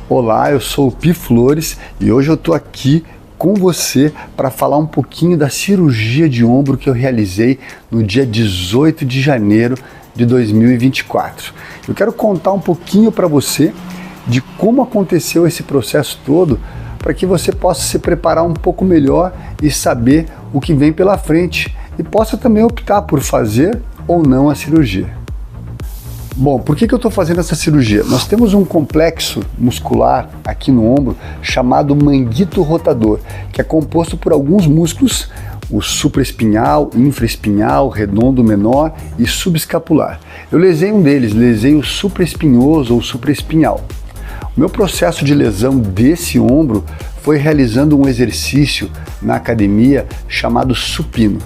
Olá, eu sou o Pi Flores e hoje eu estou aqui com você para falar um pouquinho da cirurgia de ombro que eu realizei no dia 18 de janeiro de 2024. Eu quero contar um pouquinho para você de como aconteceu esse processo todo, para que você possa se preparar um pouco melhor e saber o que vem pela frente e possa também optar por fazer ou não a cirurgia. Bom, por que eu estou fazendo essa cirurgia? Nós temos um complexo muscular aqui no ombro chamado manguito rotador, que é composto por alguns músculos, o supraespinhal, infraespinhal, redondo menor e subescapular. Eu lesei um deles, lesei o supraespinhoso ou supraespinhal. O meu processo de lesão desse ombro foi realizando um exercício na academia chamado supino.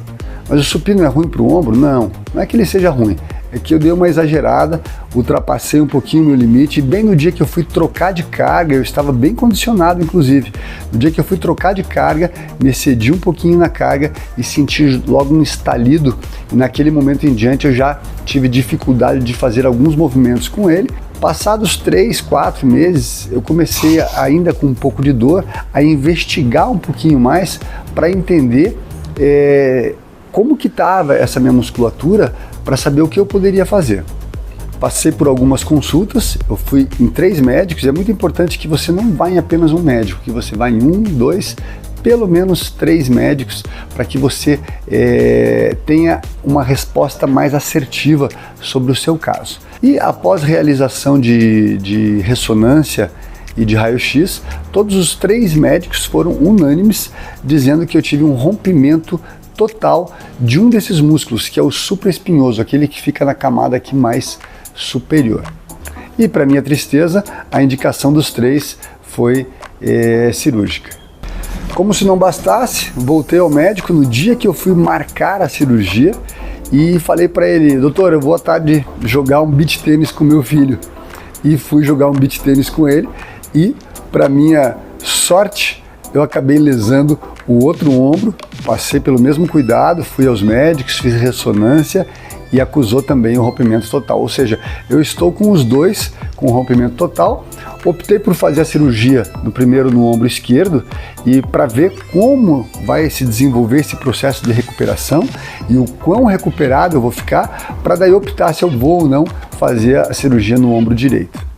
Mas o supino é ruim para o ombro? Não é que ele seja ruim. É que eu dei uma exagerada, ultrapassei um pouquinho o meu limite e bem no dia que eu fui trocar de carga, eu estava bem condicionado inclusive, no dia que eu fui trocar de carga, me excedi um pouquinho na carga e senti logo um estalido e naquele momento em diante eu já tive dificuldade de fazer alguns movimentos com ele. Passados 3, 4 meses, eu comecei ainda com um pouco de dor a investigar um pouquinho mais para entender como que estava essa minha musculatura para saber o que eu poderia fazer. Passei por algumas consultas, eu fui em 3 médicos, e é muito importante que você não vá em apenas um médico, que você vá em 1, 2, pelo menos 3 médicos, para que você tenha uma resposta mais assertiva sobre o seu caso. E após realização de ressonância e de raio-x, todos os 3 médicos foram unânimes, dizendo que eu tive um rompimento total de um desses músculos, que é o supraespinhoso, aquele que fica na camada aqui mais superior. E para minha tristeza, a indicação dos 3 foi cirúrgica. Como se não bastasse, voltei ao médico no dia que eu fui marcar a cirurgia e falei para ele: doutor, eu vou à tarde jogar um beach tênis com meu filho. E fui jogar um beach tênis com ele e, para minha sorte, eu acabei lesando o outro ombro, passei pelo mesmo cuidado, fui aos médicos, fiz ressonância e acusou também o rompimento total. Ou seja, eu estou com os dois com rompimento total. Optei por fazer a cirurgia primeiro no ombro esquerdo e para ver como vai se desenvolver esse processo de recuperação e o quão recuperado eu vou ficar, para daí optar se eu vou ou não fazer a cirurgia no ombro direito.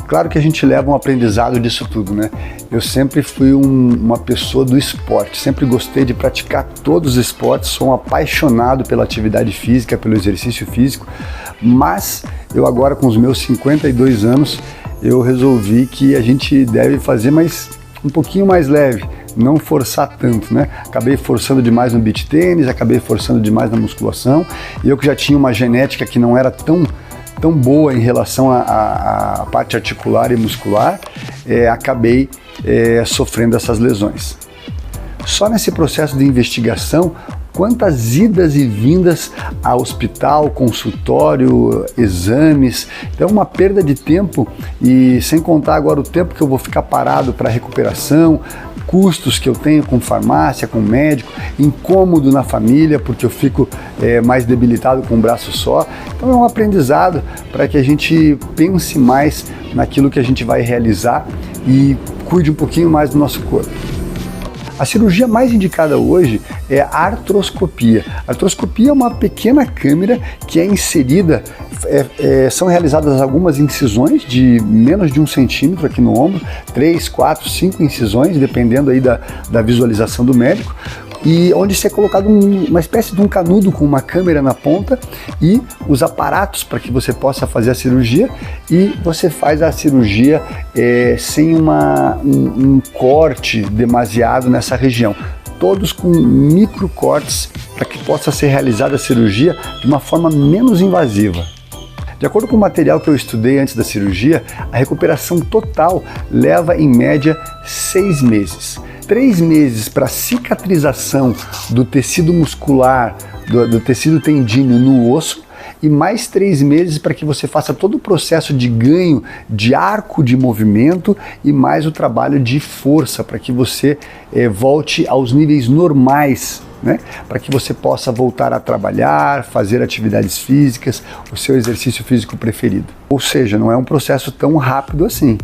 Claro que a gente leva um aprendizado disso tudo, né? Eu sempre fui uma pessoa do esporte, sempre gostei de praticar todos os esportes, sou um apaixonado pela atividade física, pelo exercício físico, mas eu agora com os meus 52 anos, eu resolvi que a gente deve fazer um pouquinho mais leve, não forçar tanto, né? Acabei forçando demais no beach tênis, acabei forçando demais na musculação, e eu que já tinha uma genética que não era tão boa em relação à parte articular e muscular, acabei sofrendo essas lesões. Só nesse processo de investigação, quantas idas e vindas a hospital, consultório, exames, então uma perda de tempo, e sem contar agora o tempo que eu vou ficar parado para recuperação, custos que eu tenho com farmácia, com médico, incômodo na família, porque eu fico mais debilitado com um braço só. Então é um aprendizado para que a gente pense mais naquilo que a gente vai realizar e cuide um pouquinho mais do nosso corpo. A cirurgia mais indicada hoje é a artroscopia. A artroscopia é uma pequena câmera que é inserida, são realizadas algumas incisões de menos de 1 centímetro aqui no ombro, 3, 4, 5 incisões, dependendo aí da visualização do médico, e onde se é colocado uma espécie de um canudo com uma câmera na ponta e os aparatos para que você possa fazer a cirurgia, e você faz a cirurgia sem um corte demasiado nessa região, todos com microcortes para que possa ser realizada a cirurgia de uma forma menos invasiva. De acordo com o material que eu estudei antes da cirurgia, a recuperação total leva em média 6 meses. 3 meses para cicatrização do tecido muscular, do tecido tendíneo no osso, e mais 3 meses para que você faça todo o processo de ganho de arco de movimento e mais o trabalho de força para que você volte aos níveis normais, né? Para que você possa voltar a trabalhar, fazer atividades físicas, o seu exercício físico preferido. Ou seja, não é um processo tão rápido assim.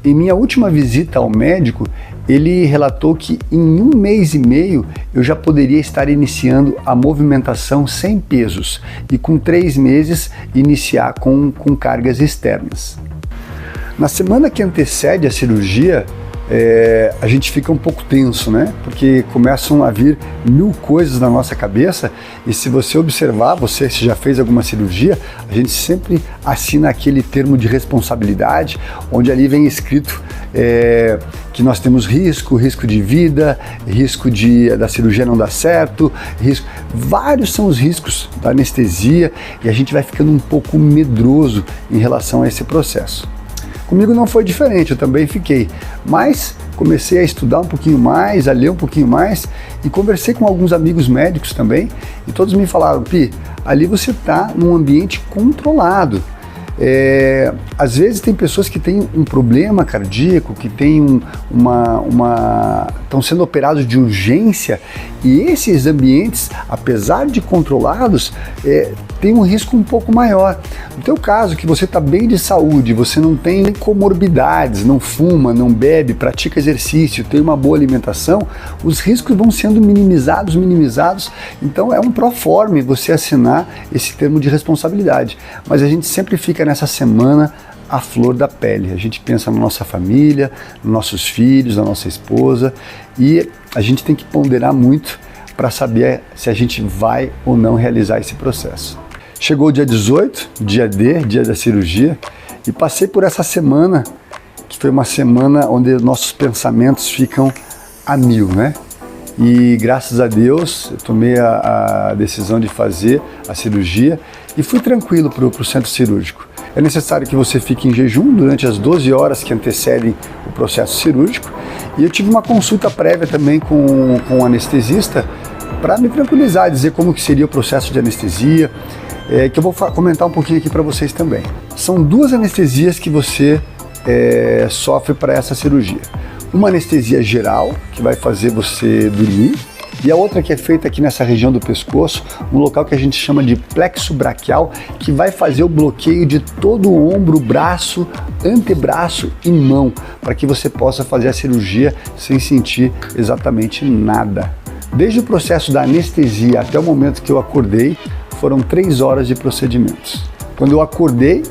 Em minha última visita ao médico, ele relatou que em 1 mês e meio eu já poderia estar iniciando a movimentação sem pesos e com 3 meses iniciar com cargas externas. Na semana que antecede a cirurgia, a gente fica um pouco tenso, né? Porque começam a vir 1000 coisas na nossa cabeça e se você observar, você se já fez alguma cirurgia, a gente sempre assina aquele termo de responsabilidade, onde ali vem escrito que nós temos risco de vida, risco da cirurgia não dar certo, vários são os riscos da anestesia e a gente vai ficando um pouco medroso em relação a esse processo. Comigo não foi diferente, eu também fiquei, mas comecei a estudar um pouquinho mais, a ler um pouquinho mais e conversei com alguns amigos médicos também e todos me falaram: Pi, ali você está num ambiente controlado. Às vezes tem pessoas que têm um problema cardíaco, que têm estão sendo operados de urgência e esses ambientes, apesar de controlados, tem um risco um pouco maior. No teu caso, que você está bem de saúde, você não tem comorbidades, não fuma, não bebe, pratica exercício, tem uma boa alimentação, os riscos vão sendo minimizados, então é um proforme você assinar esse termo de responsabilidade. Mas a gente sempre fica nessa semana à flor da pele, a gente pensa na nossa família, nos nossos filhos, na nossa esposa e a gente tem que ponderar muito para saber se a gente vai ou não realizar esse processo. Chegou o dia 18, dia D, dia da cirurgia, e passei por essa semana, que foi uma semana onde nossos pensamentos ficam a 1000, né? E graças a Deus eu tomei a decisão de fazer a cirurgia e fui tranquilo para o centro cirúrgico. É necessário que você fique em jejum durante as 12 horas que antecedem o processo cirúrgico e eu tive uma consulta prévia também com o anestesista para me tranquilizar, dizer como que seria o processo de anestesia, que eu vou comentar um pouquinho aqui para vocês também. São 2 anestesias que você sofre para essa cirurgia. Uma anestesia geral, que vai fazer você dormir, e a outra que é feita aqui nessa região do pescoço, um local que a gente chama de plexo braquial, que vai fazer o bloqueio de todo o ombro, braço, antebraço e mão, para que você possa fazer a cirurgia sem sentir exatamente nada. Desde o processo da anestesia até o momento que eu acordei, foram 3 horas de procedimentos. Quando eu acordei,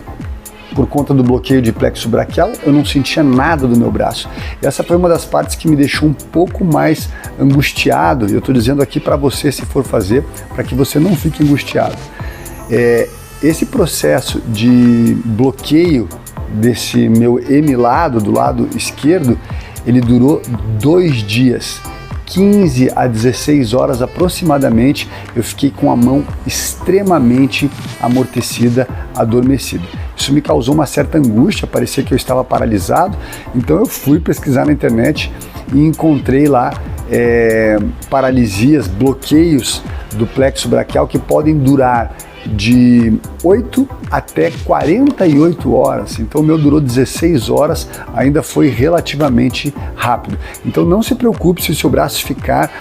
por conta do bloqueio de plexo braquial, eu não sentia nada do meu braço. Essa foi uma das partes que me deixou um pouco mais angustiado, e eu estou dizendo aqui para você, se for fazer, para que você não fique angustiado. Esse processo de bloqueio desse meu hemilado, do lado esquerdo, ele durou 2 dias. 15 a 16 horas aproximadamente, eu fiquei com a mão extremamente amortecida, adormecida. Isso me causou uma certa angústia, parecia que eu estava paralisado, então eu fui pesquisar na internet e encontrei lá paralisias, bloqueios do plexo braquial que podem durar de 8 até 48 horas, então o meu durou 16 horas, ainda foi relativamente rápido. Então não se preocupe se o seu braço ficar,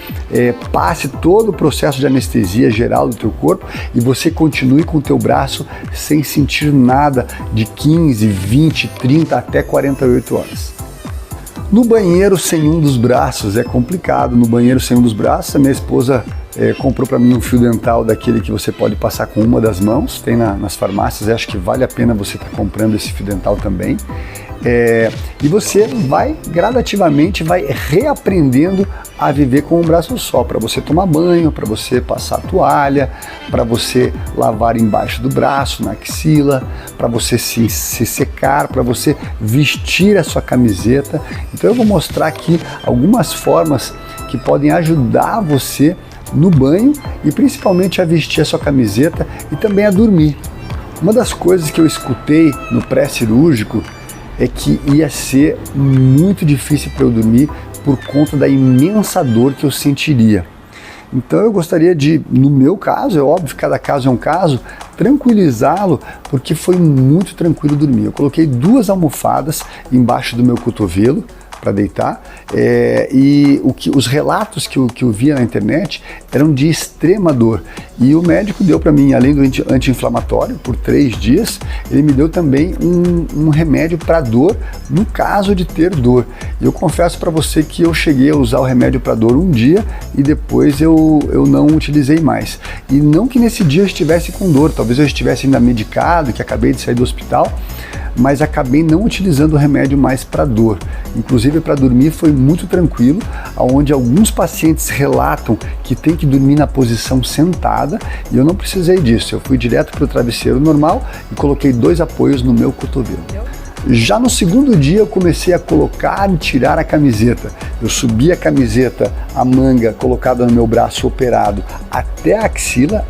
passe todo o processo de anestesia geral do teu corpo e você continue com o teu braço sem sentir nada de 15, 20, 30 até 48 horas. No banheiro sem um dos braços é complicado. No banheiro sem um dos braços, a minha esposa comprou para mim um fio dental daquele que você pode passar com uma das mãos, tem nas farmácias, acho que vale a pena você estar comprando esse fio dental também. E você vai gradativamente reaprendendo a viver com um braço só, para você tomar banho, para você passar a toalha, para você lavar embaixo do braço, na axila, para você se secar, para você vestir a sua camiseta. Então eu vou mostrar aqui algumas formas que podem ajudar você no banho e principalmente a vestir a sua camiseta e também a dormir. Uma das coisas que eu escutei no pré-cirúrgico é que ia ser muito difícil para eu dormir por conta da imensa dor que eu sentiria. Então eu gostaria de, no meu caso, é óbvio, cada caso é um caso, tranquilizá-lo, porque foi muito tranquilo dormir. Eu coloquei 2 almofadas embaixo do meu cotovelo para deitar, e os relatos que eu via na internet eram de extrema dor. E o médico deu para mim, além do anti-inflamatório, por 3 dias, ele me deu também um remédio para dor, no caso de ter dor. E eu confesso para você que eu cheguei a usar o remédio para dor um dia e depois eu não utilizei mais. E não que nesse dia eu estivesse com dor, talvez eu estivesse ainda medicado, que acabei de sair do hospital, mas acabei não utilizando o remédio mais para dor. Inclusive para dormir foi muito tranquilo, onde alguns pacientes relatam que tem que dormir na posição sentada, e eu não precisei disso. Eu fui direto para o travesseiro normal e coloquei 2 apoios no meu cotovelo. Já no segundo dia eu comecei a colocar e tirar a camiseta. Eu subi a camiseta, a manga colocada no meu braço operado até a axila,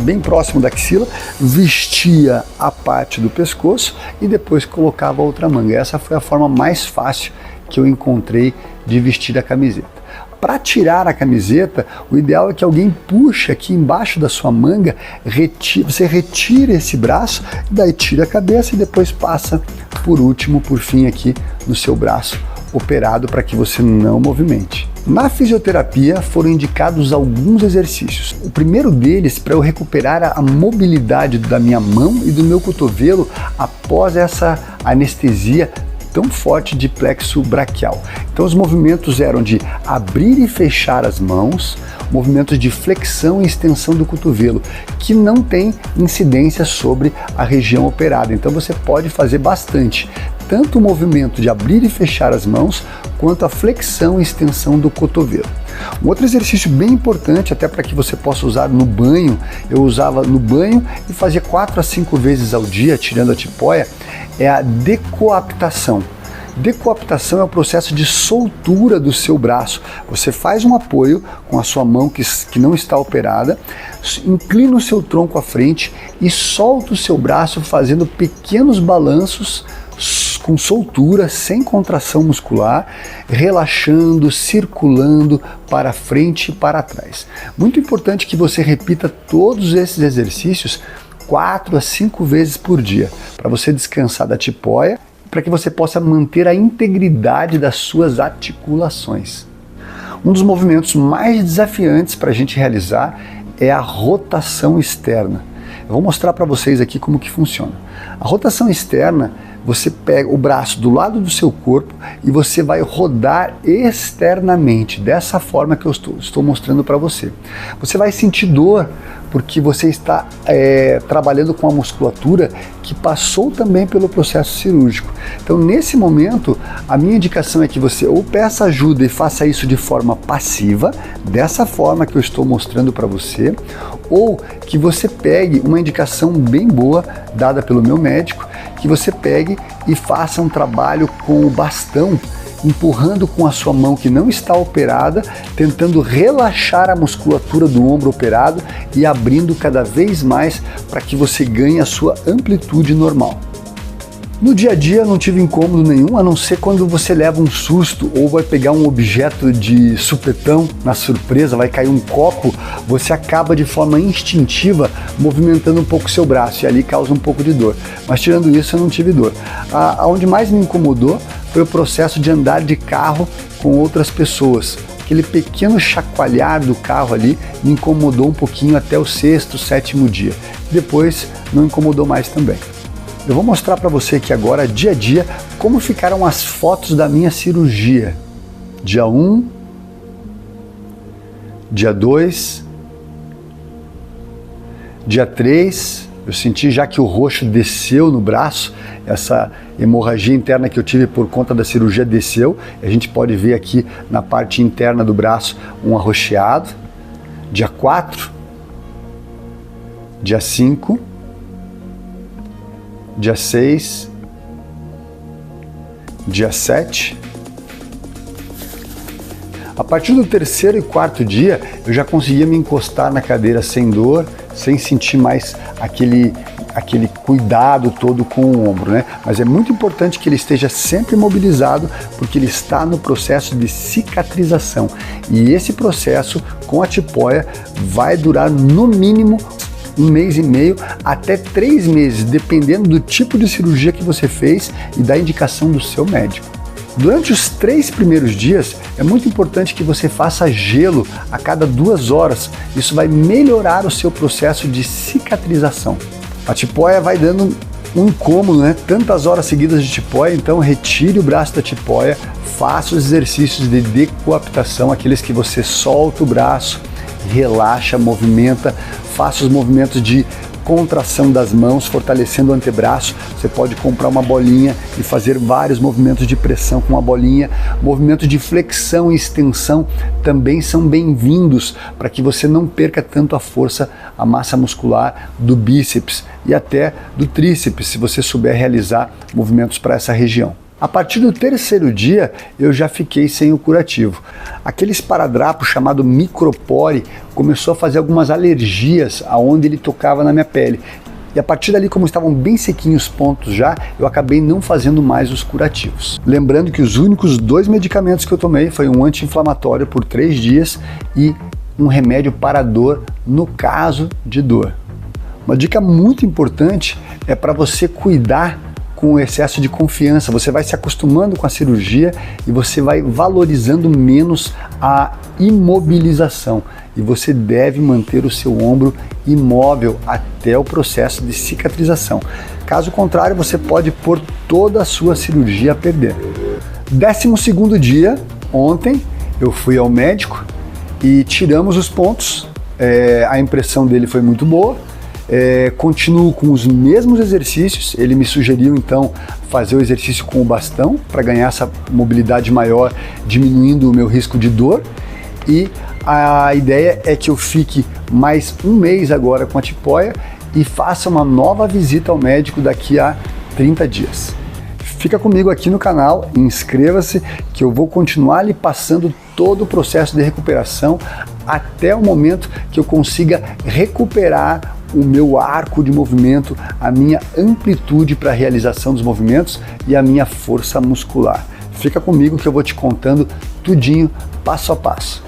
bem próximo da axila, vestia a parte do pescoço e depois colocava a outra manga. Essa foi a forma mais fácil que eu encontrei de vestir a camiseta. Para tirar a camiseta, o ideal é que alguém puxe aqui embaixo da sua manga, você retira esse braço, daí tira a cabeça e depois passa por fim aqui no seu braço operado para que você não movimente. Na fisioterapia foram indicados alguns exercícios. O primeiro deles para eu recuperar a mobilidade da minha mão e do meu cotovelo após essa anestesia tão forte de plexo braquial. Então os movimentos eram de abrir e fechar as mãos, movimentos de flexão e extensão do cotovelo, que não tem incidência sobre a região operada. Então você pode fazer bastante, tanto o movimento de abrir e fechar as mãos, quanto a flexão e extensão do cotovelo. Um outro exercício bem importante, até para que você possa usar no banho, eu usava no banho e fazia 4 a 5 vezes ao dia, tirando a tipóia, é a decoaptação. Decoaptação é o processo de soltura do seu braço. Você faz um apoio com a sua mão que não está operada, inclina o seu tronco à frente e solta o seu braço fazendo pequenos balanços com soltura, sem contração muscular, relaxando, circulando para frente e para trás. Muito importante que você repita todos esses exercícios 4 a 5 vezes por dia, para você descansar da tipóia, para que você possa manter a integridade das suas articulações. Um dos movimentos mais desafiantes para a gente realizar é a rotação externa. Eu vou mostrar para vocês aqui como que funciona. A rotação externa, você pega o braço do lado do seu corpo e você vai rodar externamente, dessa forma que eu estou mostrando para você. Você vai sentir dor porque você está trabalhando com a musculatura que passou também pelo processo cirúrgico. Então, nesse momento, a minha indicação é que você ou peça ajuda e faça isso de forma passiva, dessa forma que eu estou mostrando para você, ou que você pegue uma indicação bem boa, dada pelo meu médico, que você pegue e faça um trabalho com o bastão, empurrando com a sua mão que não está operada, tentando relaxar a musculatura do ombro operado e abrindo cada vez mais para que você ganhe a sua amplitude normal. No dia a dia não tive incômodo nenhum, a não ser quando você leva um susto ou vai pegar um objeto de supetão na surpresa, vai cair um copo, você acaba de forma instintiva movimentando um pouco seu braço e ali causa um pouco de dor. Mas tirando isso eu não tive dor. Aonde mais me incomodou foi o processo de andar de carro com outras pessoas. Aquele pequeno chacoalhar do carro ali me incomodou um pouquinho até o 6º, 7º dia. Depois não incomodou mais também. Eu vou mostrar para você aqui agora, dia a dia, como ficaram as fotos da minha cirurgia. Dia 1, dia 2, dia 3, eu senti já que o roxo desceu no braço, essa hemorragia interna que eu tive por conta da cirurgia desceu. A gente pode ver aqui na parte interna do braço um arroxeado. Dia 4, dia 5, dia 6, dia 7. A partir do 3º e 4º dia, eu já conseguia me encostar na cadeira sem dor, sem sentir mais aquele cuidado todo com o ombro, né? Mas é muito importante que ele esteja sempre mobilizado, porque ele está no processo de cicatrização. E esse processo com a tipoia vai durar no mínimo 1 mês e meio até 3 meses, dependendo do tipo de cirurgia que você fez e da indicação do seu médico. Durante os 3 primeiros dias, é muito importante que você faça gelo a cada 2 horas. Isso vai melhorar o seu processo de cicatrização. A tipoia vai dando um incômodo, né? Tantas horas seguidas de tipoia, então retire o braço da tipoia, faça os exercícios de decoaptação, aqueles que você solta o braço, relaxa, movimenta, faça os movimentos de contração das mãos, fortalecendo o antebraço. Você pode comprar uma bolinha e fazer vários movimentos de pressão com a bolinha. Movimentos de flexão e extensão também são bem-vindos para que você não perca tanto a força, a massa muscular do bíceps e até do tríceps, se você souber realizar movimentos para essa região. A partir do 3º dia, eu já fiquei sem o curativo. Aquele esparadrapo chamado micropore começou a fazer algumas alergias aonde ele tocava na minha pele. E a partir dali, como estavam bem sequinhos os pontos já, eu acabei não fazendo mais os curativos. Lembrando que os únicos 2 medicamentos que eu tomei foi um anti-inflamatório por 3 dias e um remédio para dor no caso de dor. Uma dica muito importante é para você cuidar com o excesso de confiança. Você vai se acostumando com a cirurgia e você vai valorizando menos a imobilização. E você deve manter o seu ombro imóvel até o processo de cicatrização. Caso contrário, você pode pôr toda a sua cirurgia a perder. 12º dia, ontem, eu fui ao médico e tiramos os pontos. A impressão dele foi muito boa. Continuo com os mesmos exercícios. Ele me sugeriu então fazer o exercício com o bastão para ganhar essa mobilidade maior, diminuindo o meu risco de dor, e a ideia é que eu fique mais 1 mês agora com a tipoia e faça uma nova visita ao médico daqui a 30 dias. Fica comigo aqui no canal, inscreva-se que eu vou continuar lhe passando todo o processo de recuperação até o momento que eu consiga recuperar o meu arco de movimento, a minha amplitude para a realização dos movimentos e a minha força muscular. Fica comigo que eu vou te contando tudinho, passo a passo.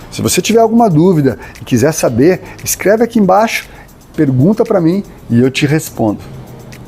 Se você tiver alguma dúvida e quiser saber, escreve aqui embaixo, pergunta para mim e eu te respondo.